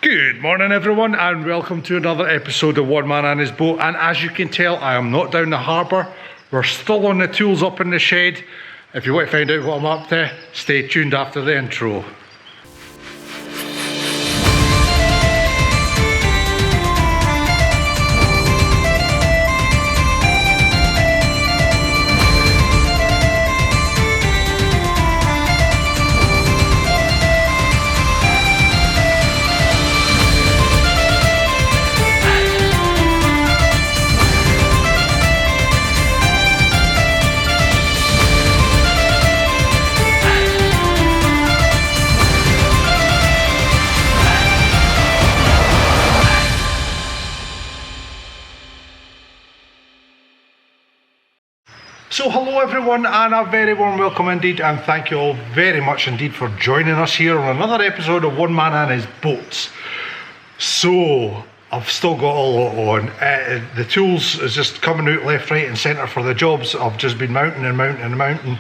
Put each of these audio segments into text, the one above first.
Good morning everyone and welcome to another episode of One Man and His Boat. And as you can tell, I am not down the harbour. We're still on the tools up in the shed. If you want to find out what I'm up to, stay tuned after the intro. So hello everyone and a very warm welcome indeed, and thank you all very much indeed for joining us here on another episode of One Man and His Boats. So I've still got a lot on. The tools is just coming out left, right and centre for the jobs I've just been mounting, and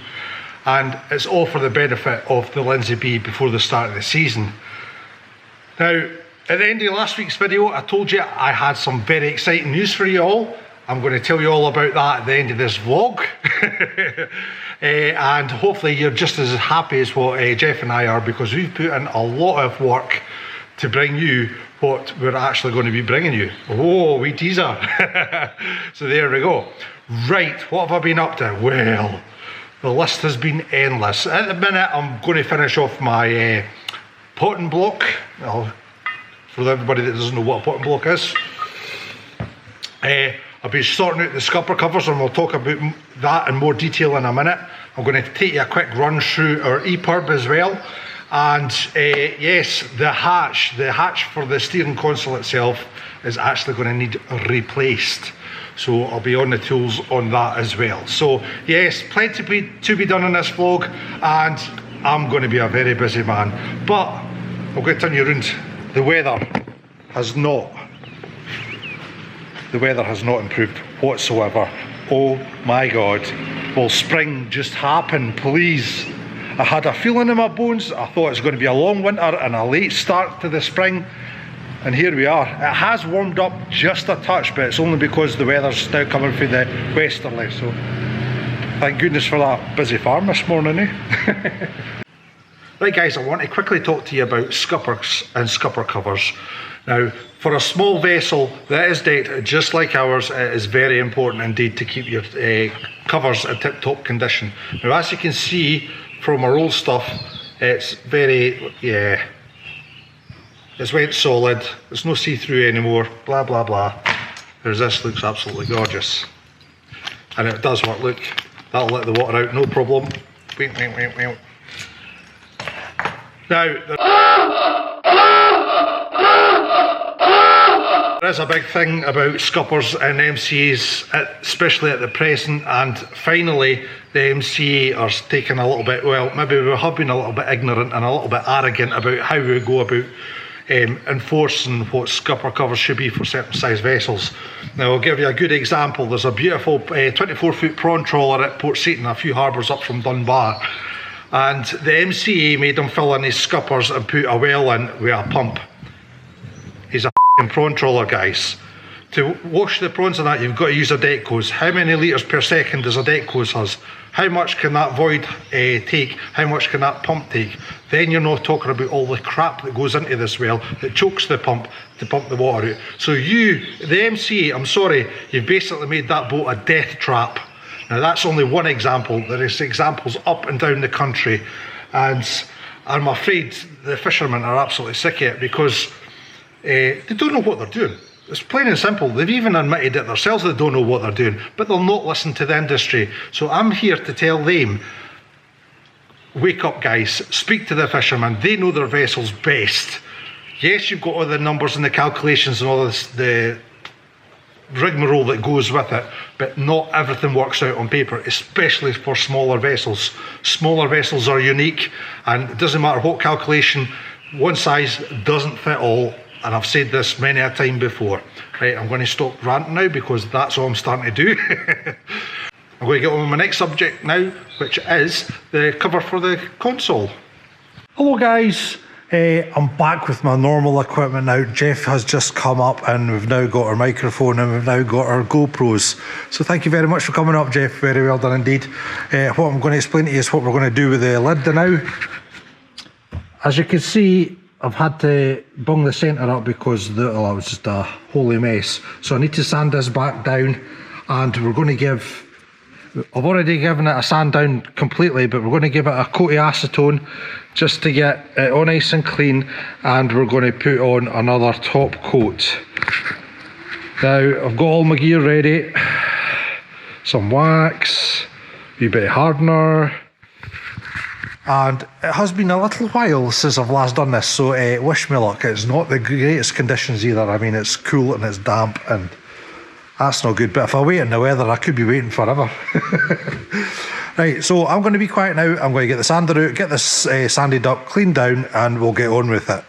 it's all for the benefit of the Lynsey B before the start of the season. Now at the end of last week's video I told you I had some very exciting news for you all. I'm going to tell you all about that at the end of this vlog. And hopefully you're just as happy as what Jeff and I are, because we've put in a lot of work to bring you what we're actually going to be bringing you. Oh, wee teaser. So there we go. Right, what have I been up to? Well, the list has been endless. At the minute I'm going to finish off my potting block. Well, for everybody that doesn't know what a potting block is. I'll be sorting out the scupper covers and we'll talk about that in more detail in a minute. I'm going to take you a quick run through our EPIRB as well. And yes, the hatch for the steering console itself is actually going to need replaced. So I'll be on the tools on that as well. So yes, plenty to be done in this vlog, and I'm going to be a very busy man. But I'm going to turn you around. The weather has not improved whatsoever. Oh my god. Will spring just happen, please? I had a feeling in my bones. I thought it was going to be a long winter and a late start to the spring, and here we are. It has warmed up just a touch, but it's only because the weather's now coming from the westerly, so thank goodness for that busy farm this morning, eh? Right guys, I want to quickly talk to you about scuppers and scupper covers. Now, for a small vessel that is decked just like ours, it is very important indeed to keep your covers in tip-top condition. Now, as you can see from our old stuff, it's very, it's went solid, there's no see-through anymore, blah blah blah. Whereas this looks absolutely gorgeous. And it does work, look, that'll let the water out, no problem. Now, there is a big thing about scuppers and MCAs, especially at the present, and finally the MCA are taking a little bit, well, maybe we have been a little bit ignorant and a little bit arrogant about how we go about enforcing what scupper covers should be for certain size vessels. Now I'll give you a good example. There's a beautiful 24-foot prawn trawler at Port Seton, a few harbours up from Dunbar, and the MCA made them fill in his scuppers and put a well in with a pump. He's a prawn trawler, guys. To wash the prawns and that, you've got to use a deck hose. How many litres per second does a deck hose has? How much can that void take? How much can that pump take? Then you're not talking about all the crap that goes into this well that chokes the pump to pump the water out. So you, the MCA, I'm sorry, you've basically made that boat a death trap. Now that's only one example. There is examples up and down the country, and I'm afraid the fishermen are absolutely sick of it, because they don't know what they're doing. It's plain and simple. They've even admitted it themselves, they don't know what they're doing, but they'll not listen to the industry. So I'm here to tell them, wake up guys, speak to the fishermen, they know their vessels best. Yes, you've got all the numbers and the calculations and all this, the rigmarole that goes with it, but not everything works out on paper, especially for smaller vessels. Smaller vessels are unique, and it doesn't matter what calculation, one size doesn't fit all. And I've said this many a time before. Right, I'm going to stop ranting now because that's all I'm starting to do. I'm going to get on with my next subject now, which is the cover for the console. Hello guys, I'm back with my normal equipment now. Jeff has just come up and we've now got our microphone and we've now got our GoPros. So thank you very much for coming up, Jeff. Very well done indeed. What I'm going to explain to you is what we're going to do with the lid now. As you can see, I've had to bung the centre up because that was just a holy mess. So I need to sand this back down, and we're going to give, I've already given it a sand down completely, but we're going to give it a coat of acetone just to get it all nice and clean, and we're going to put on another top coat. Now I've got all my gear ready, some wax, a wee bit of hardener, and it has been a little while since I've last done this, so wish me luck. It's not the greatest conditions either. I mean, it's cool and it's damp and that's not good, but if I wait in the weather I could be waiting forever. Right, so I'm going to be quiet now. I'm going to get the sander out, get this sanded up, cleaned down, and we'll get on with it.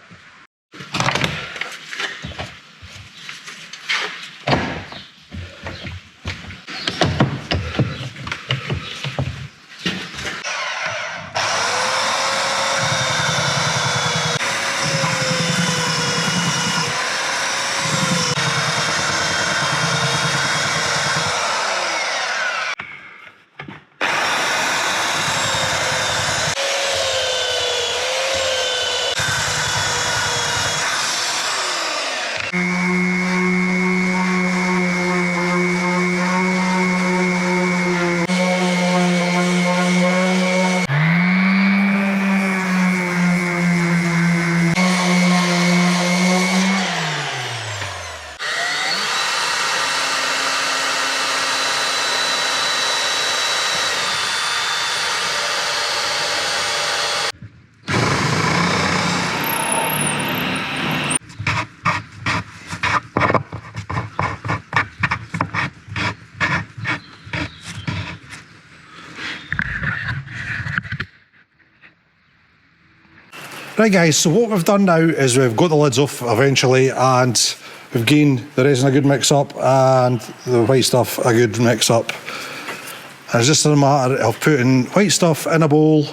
Right guys, so what we've done now is we've got the lids off eventually, and we've gained the resin a good mix up and the white stuff a good mix up. And it's just a matter of putting white stuff in a bowl,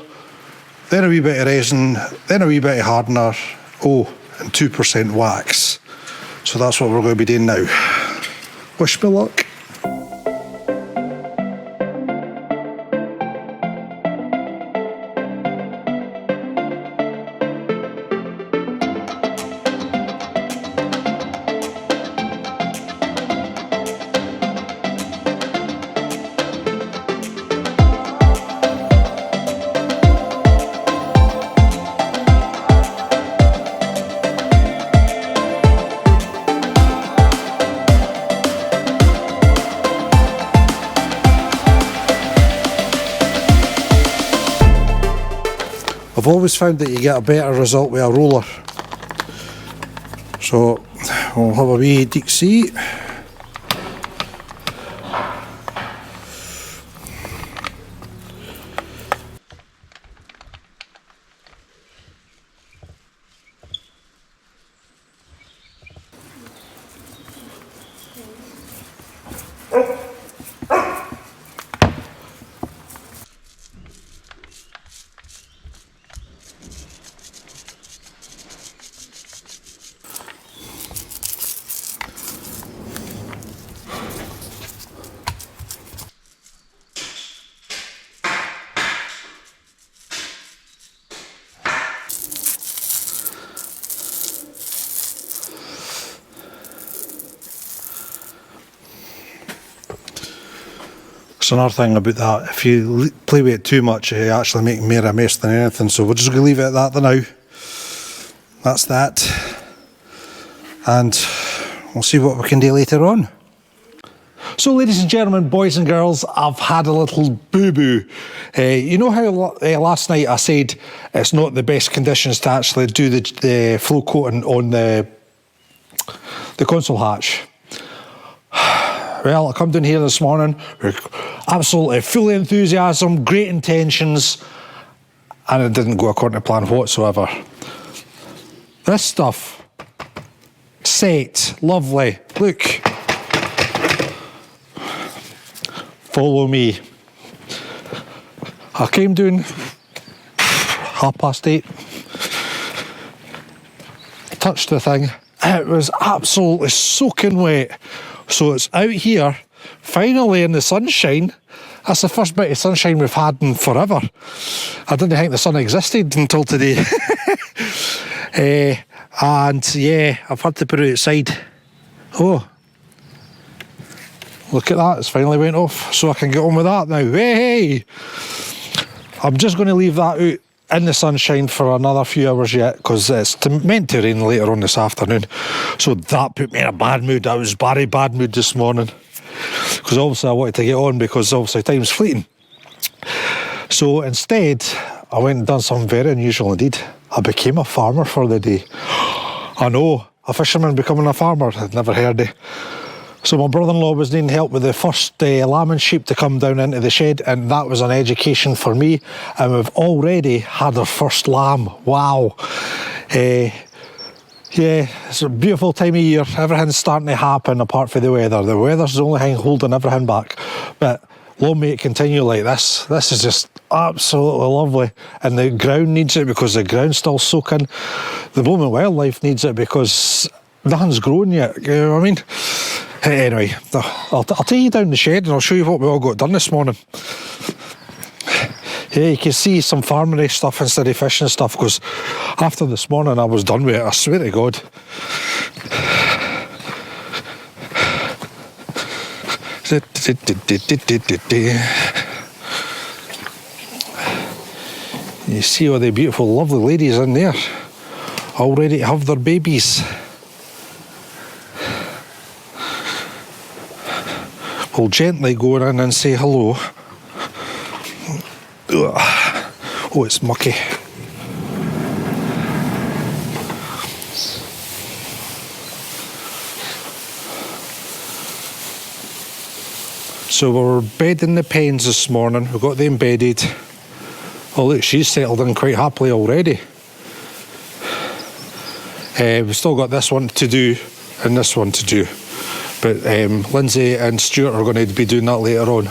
then a wee bit of resin, then a wee bit of hardener, and 2% wax. So that's what we're going to be doing now. Wish me luck. I've always found that you get a better result with a roller. So we'll have a wee deep see. So another thing about that, if you play with it too much, you actually make more of a mess than anything. So we're just going to leave it at that for now. That's that. And we'll see what we can do later on. So ladies and gentlemen, boys and girls, I've had a little boo-boo. You know how last night I said it's not the best conditions to actually do the flow coating on the console hatch? Well, I come down here this morning with absolutely full enthusiasm, great intentions, and it didn't go according to plan whatsoever. This stuff, set, lovely, look. Follow me. I came down 8:30. touched the thing. It was absolutely soaking wet. So it's out here, finally in the sunshine. That's the first bit of sunshine we've had in forever. I didn't think the sun existed until today. And yeah, I've had to put it outside. Oh, look at that, it's finally went off, so I can get on with that now. Hey! I'm just going to leave that out in the sunshine for another few hours yet, because it's meant to rain later on this afternoon. So that put me in a bad mood. I was very bad mood this morning, because obviously I wanted to get on, because obviously time's fleeting. So instead, I went and done something very unusual indeed. I became a farmer for the day. I know, a fisherman becoming a farmer, I'd never heard of. So my brother-in-law was needing help with the first lamb and sheep to come down into the shed, and that was an education for me. And we've already had our first lamb. Wow. Yeah, it's a beautiful time of year. Everything's starting to happen apart from the weather. The weather's the only thing holding everything back. But long may it continue like this. This is just absolutely lovely. And the ground needs it, because the ground's still soaking. The blooming wildlife needs it, because nothing's grown yet. You know what I mean? Anyway, I'll take you down the shed and I'll show you what we all got done this morning. Yeah, you can see some farmery stuff instead of fishing stuff, because after this morning I was done with it, I swear to God. You see all the beautiful, lovely ladies in there, all ready to have their babies. We'll gently go in and say hello. Oh, it's mucky. So we're bedding the pens this morning. We've got them bedded. Oh look, she's settled in quite happily already. We've still got this one to do and this one to do. But Lynsey and Stuart are going to be doing that later on.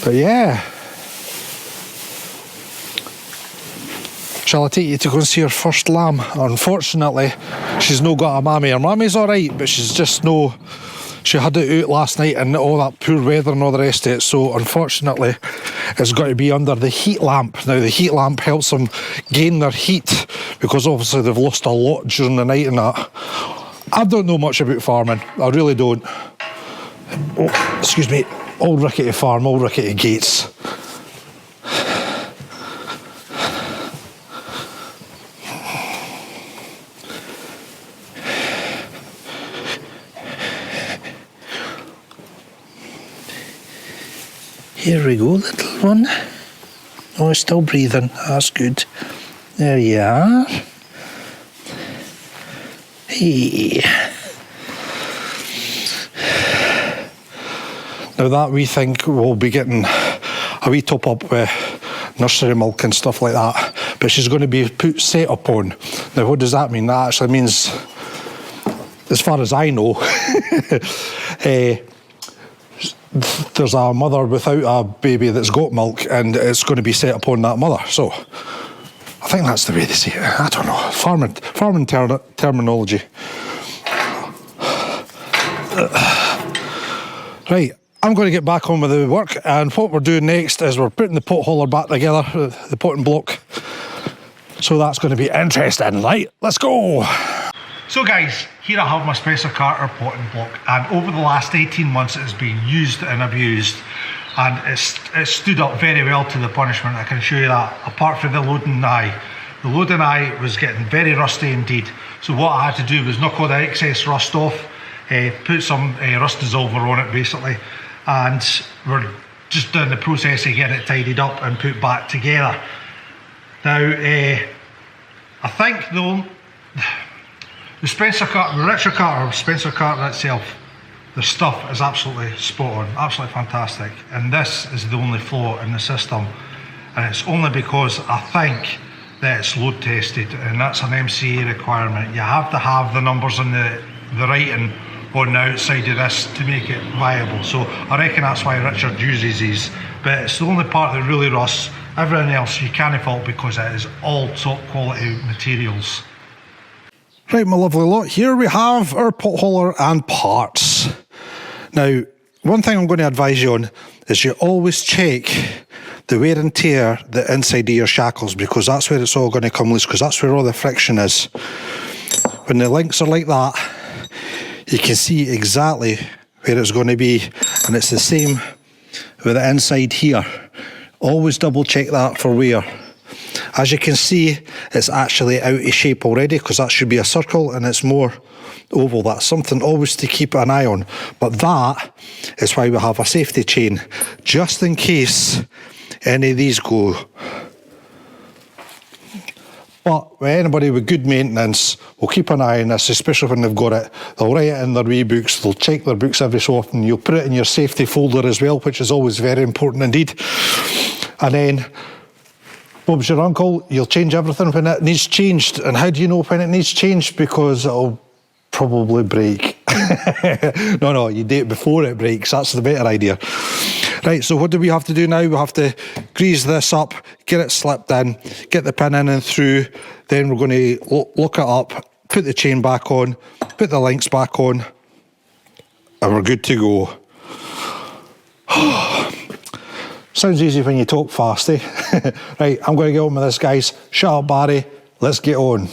But yeah. Shall I take you to go and see her first lamb? Unfortunately, she's no got a mammy. Her mammy's alright, but she's just no... She had it out last night and all that poor weather and all the rest of it. So unfortunately, it's got to be under the heat lamp. Now the heat lamp helps them gain their heat, because obviously they've lost a lot during the night and that. I don't know much about farming, I really don't. Oh, excuse me, old rickety farm, old rickety gates. Here we go, little one. Oh, it's still breathing, that's good. There you are. Hey. Now that we think we'll be getting a wee top up with nursery milk and stuff like that, but she's going to be put set up on. Now what does that mean? That actually means, as far as I know, there's a mother without a baby that's got milk, and it's going to be set upon that mother. So I think that's the way they say it. I don't know. Farming terminology. Right, I'm going to get back on with the work, and what we're doing next is we're putting the pot holder back together, the potting block. So that's going to be interesting. Right, let's go. So guys, here I have my Spencer Carter potting block, and over the last 18 months it has been used and abused, and it's stood up very well to the punishment, I can show you that, apart from the loading eye. The loading eye was getting very rusty indeed, so what I had to do was knock all the excess rust off, put some rust dissolver on it basically, and we're just doing the process of getting it tidied up and put back together. Now, I think though, the Spencer Carter, the Richard Carter, Spencer Carter itself, the stuff is absolutely spot on, absolutely fantastic. And this is the only flaw in the system. And it's only because I think that it's load tested, and that's an MCA requirement. You have to have the numbers and the writing on the outside of this to make it viable. So I reckon that's why Richard uses these. But it's the only part that really rusts. Everything else you can't fault, because it is all top quality materials. Right, my lovely lot, here we have our potholer and parts. Now, one thing I'm going to advise you on is you always check the wear and tear the inside of your shackles, because that's where it's all going to come loose, because that's where all the friction is. When the links are like that, you can see exactly where it's going to be, and it's the same with the inside here. Always double check that for wear. As you can see, it's actually out of shape already, because that should be a circle and it's more oval. That's something always to keep an eye on. But that is why we have a safety chain, just in case any of these go. But with anybody with good maintenance will keep an eye on this, especially when they've got it. They'll write it in their wee books, they'll check their books every so often. You'll put it in your safety folder as well, which is always very important indeed. And then, Bob's your uncle, you'll change everything when it needs changed. And how do you know when it needs changed? Because it'll probably break. No, you do it before it breaks. That's the better idea. Right, so what do we have to do now? We have to grease this up, get it slipped in, get the pin in and through. Then we're going to look it up, put the chain back on, put the links back on, and we're good to go. Sounds easy when you talk fast, eh? Right, I'm going to get on with this, guys. Shut up, Barry. Let's get on.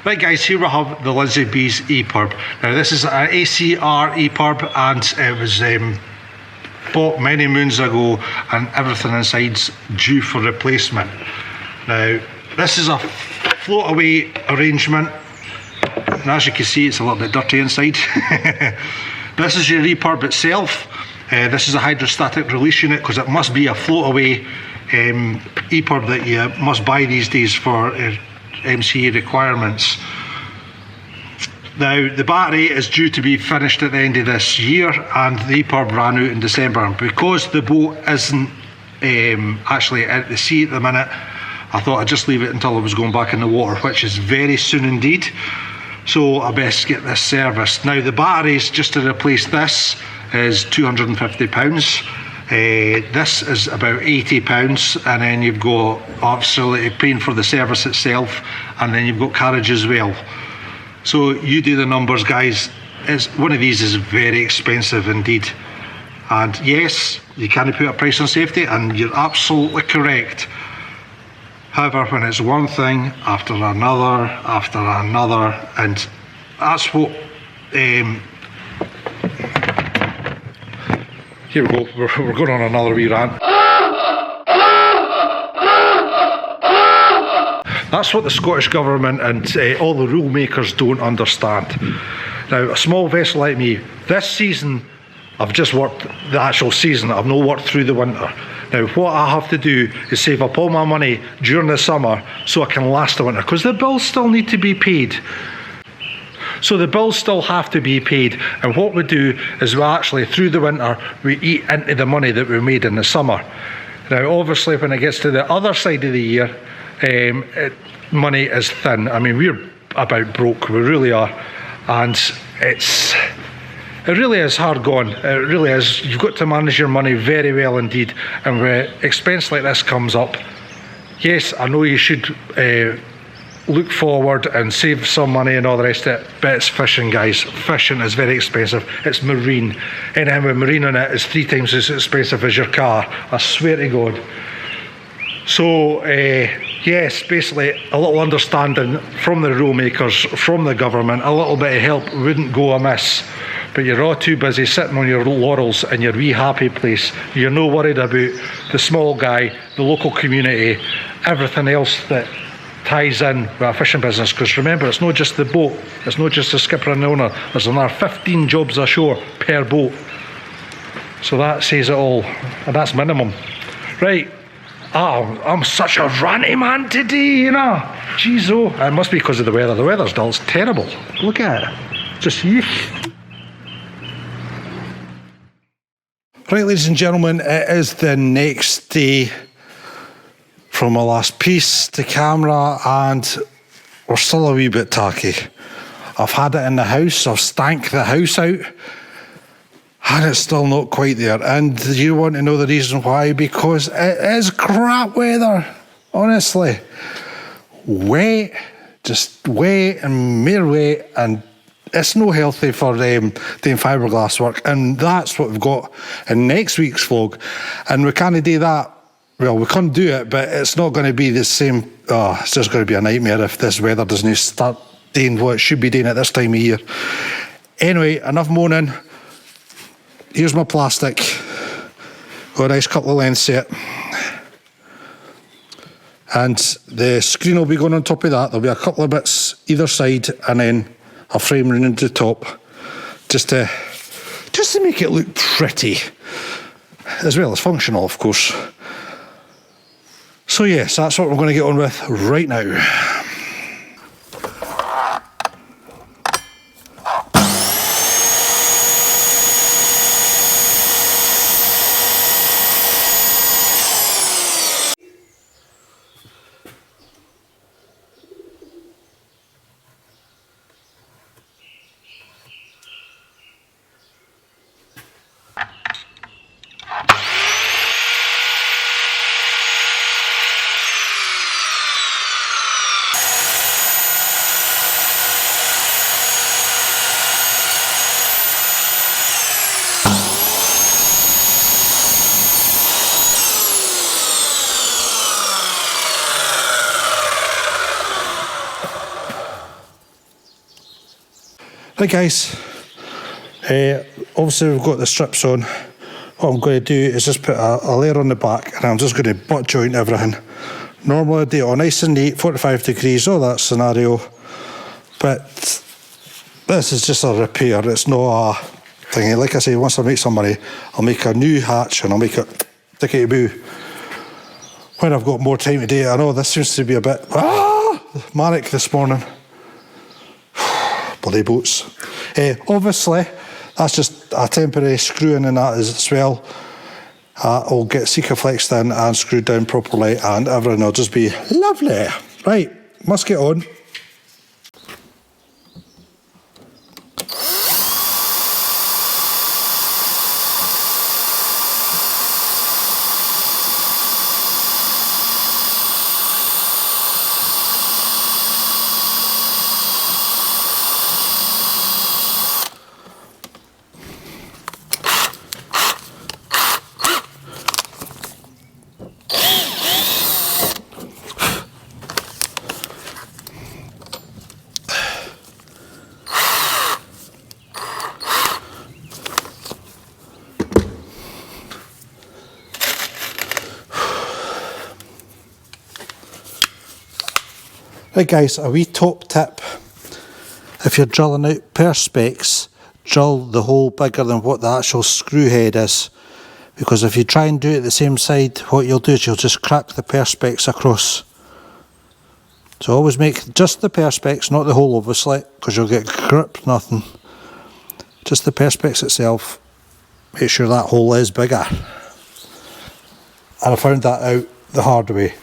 Right guys, here we have the Lynsey B's EPIRB. Now this is an ACR EPIRB, and it was bought many moons ago, and everything inside's due for replacement. Now this is a float away arrangement, and as you can see it's a little bit dirty inside. This is your EPIRB itself. This is a hydrostatic release unit, because it must be a float away EPIRB that you must buy these days for MCA requirements. Now the battery is due to be finished at the end of this year, and the EPIRB ran out in December. Because the boat isn't actually at the sea at the minute, I thought I'd just leave it until I was going back in the water, which is very soon indeed. So I best get this serviced. Now the batteries, just to replace this, is £250. This is about £80, and then you've got obviously paying for the service itself, and then you've got carriage as well. So you do the numbers, guys. One of these is very expensive indeed. And yes, you can't put a price on safety, and you're absolutely correct. However, when it's one thing after another, and that's what here we go, we're going on another wee rant. That's what the Scottish Government and all the rule makers don't understand. Now, a small vessel like me, this season, I've just worked the actual season, I've not worked through the winter. Now, what I have to do is save up all my money during the summer so I can last the winter, because the bills still need to be paid. So the bills still have to be paid, and what we do is we actually, through the winter, we eat into the money that we made in the summer. Now obviously when it gets to the other side of the year, money is thin. I mean, we're about broke, we really are, and it really is hard going. It really is. You've got to manage your money very well indeed, and when expense like this comes up, yes, I know you should look forward and save some money and all the rest of it, but it's fishing, guys. Fishing is very expensive. It's marine. Anything with marine on it is 3 times as expensive as your car. I swear to God. So yes, basically a little understanding from the rule makers, from the government, a little bit of help wouldn't go amiss. But you're all too busy sitting on your laurels in your wee happy place. You're no worried about the small guy, the local community, everything else that ties in with a fishing business. Because remember, it's not just the boat, it's not just the skipper and the owner. There's another 15 jobs ashore per boat. So that says it all, and that's minimum. Right. Oh, I'm such a ranty man today, you know. Jeez, oh. It must be because of the weather. The weather's dull. It's terrible. Look at it. Just yeesh. Right, ladies and gentlemen, it is the next day from my last piece to camera, and we're still a wee bit tacky. I've had it in the house. I've stank the house out. And it's still not quite there. And you want to know the reason why? Because it is crap weather, honestly. Wet, just wet and mere wet, and it's no healthy for doing fiberglass work. And that's what we've got in next week's vlog. And we can't do that. Well, we can't do it, but it's not going to be the same. Oh, it's just going to be a nightmare if this weather doesn't start doing what it should be doing at this time of year. Anyway, enough moaning. Here's my plastic. Got a nice couple of lengths to it. And the screen will be going on top of that. There'll be a couple of bits either side, and then a frame running to the top, just to make it look pretty, as well as functional, of course. So yes, that's what we're going to get on with right now. Right guys, obviously we've got the strips on. What I'm going to do is just put a layer on the back, and I'm just going to butt joint everything. Normally I'd do it all nice and neat, 45 degrees, all that scenario. But this is just a repair, it's not a thingy. Like I say, once I make some money, I'll make a new hatch and I'll make it tickety-boo. When I've got more time to do it. I know this seems to be a bit manic this morning. Bloody boats. Obviously, that's just a temporary screw in, and that as well. I'll get Sikaflexed in and screwed down properly, and everything will just be lovely. Right, must get on. Right guys, a wee top tip. If you're drilling out perspex, drill the hole bigger than what the actual screw head is. Because if you try and do it the same side, what you'll do is you'll just crack the perspex across. So always make just the perspex, not the hole obviously, because you'll get grip, nothing. Just the perspex itself. Make sure that hole is bigger. And I found that out the hard way.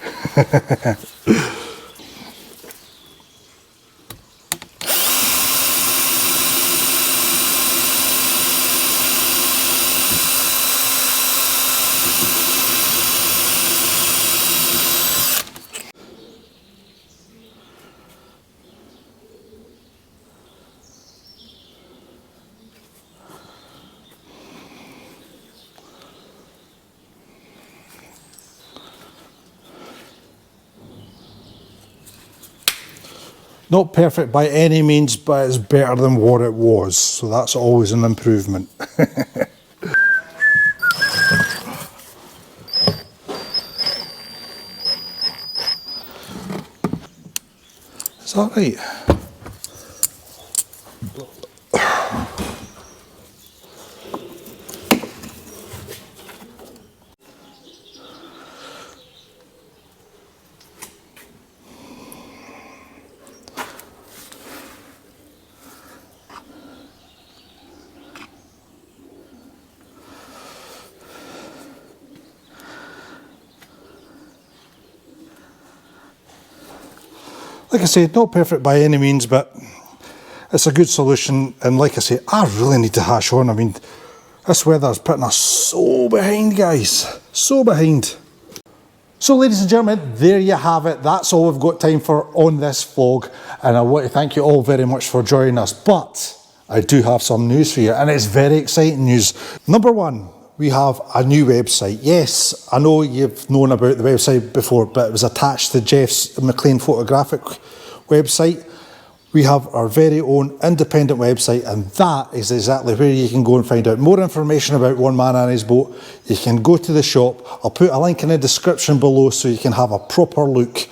Not perfect by any means, but it's better than what it was. So that's always an improvement. Is that right? Like I say, not perfect by any means, but it's a good solution. And like I say, I really need to hash on. I mean, this weather's putting us so behind, guys. So behind. So ladies and gentlemen, there you have it. That's all we've got time for on this vlog. And I want to thank you all very much for joining us. But I do have some news for you, and it's very exciting news. Number one, we have a new website. Yes, I know you've known about the website before, but it was attached to Jeff's McLean photographic website. We have our very own independent website, and that is exactly where you can go and find out more information about One Man and His Boat. You can go to the shop. I'll put a link in the description below so you can have a proper look.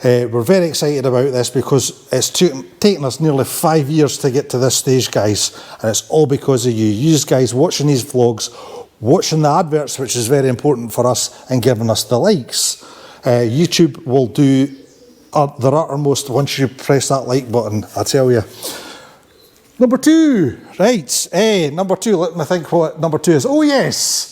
We're very excited about this because it's taken us nearly 5 years to get to this stage, guys, and it's all because of you. You guys watching these vlogs, watching the adverts, which is very important for us, and giving us the likes. YouTube will do their uttermost once you press that like button, I tell you. Number two, right, number two, let me think what number two is. Oh yes,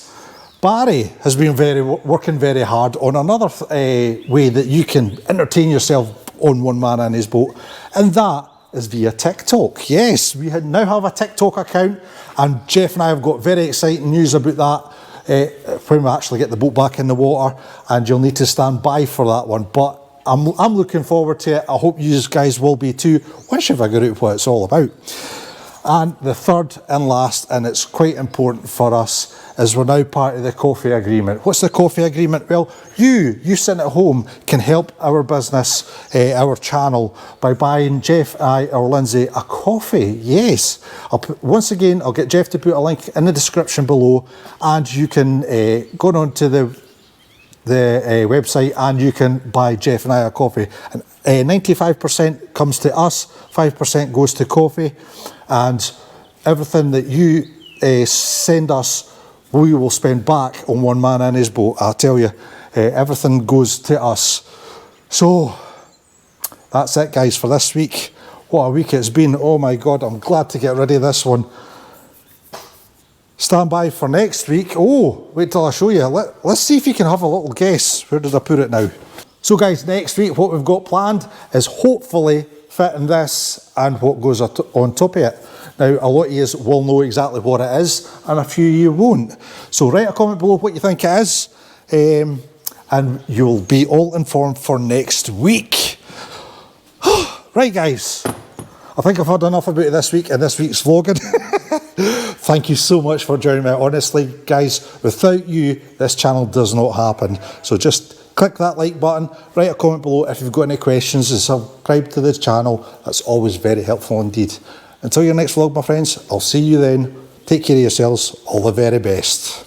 Barry has been working very hard on another way that you can entertain yourself on One Man and His Boat, and that is via TikTok. Yes, we now have a TikTok account, and Jeff and I have got very exciting news about that when we actually get the boat back in the water, and you'll need to stand by for that one. But I'm looking forward to it. I hope you guys will be too, once you figure out what it's all about. And the third and last, and it's quite important for us, is we're now part of the coffee agreement. What's the coffee agreement? Well, you sitting at home can help our business, our channel, by buying Jeff, I, or Lynsey a coffee. Yes. Once again, I'll get Jeff to put a link in the description below, and you can go on to the website and you can buy Jeff and I a coffee. And 95% comes to us, 5% goes to coffee, and everything that you send us, we will spend back on One Man and His Boat. I tell you, everything goes to us. So that's it, guys, for this week. What a week it's been. Oh my God, I'm glad to get rid of this one. Stand by for next week. Oh, wait till I show you. Let's see if you can have a little guess. Where did I put it now? So guys, next week what we've got planned is hopefully fitting this and what goes on top of it. Now, a lot of you will know exactly what it is, and a few of you won't. So write a comment below what you think it is, and you'll be all informed for next week. Right, guys. I think I've had enough about this week and this week's vlogging. Thank you so much for joining me. Honestly, guys, without you, this channel does not happen. So just click that like button, write a comment below if you've got any questions, and subscribe to the channel. That's always very helpful indeed. Until your next vlog, my friends, I'll see you then. Take care of yourselves. All the very best.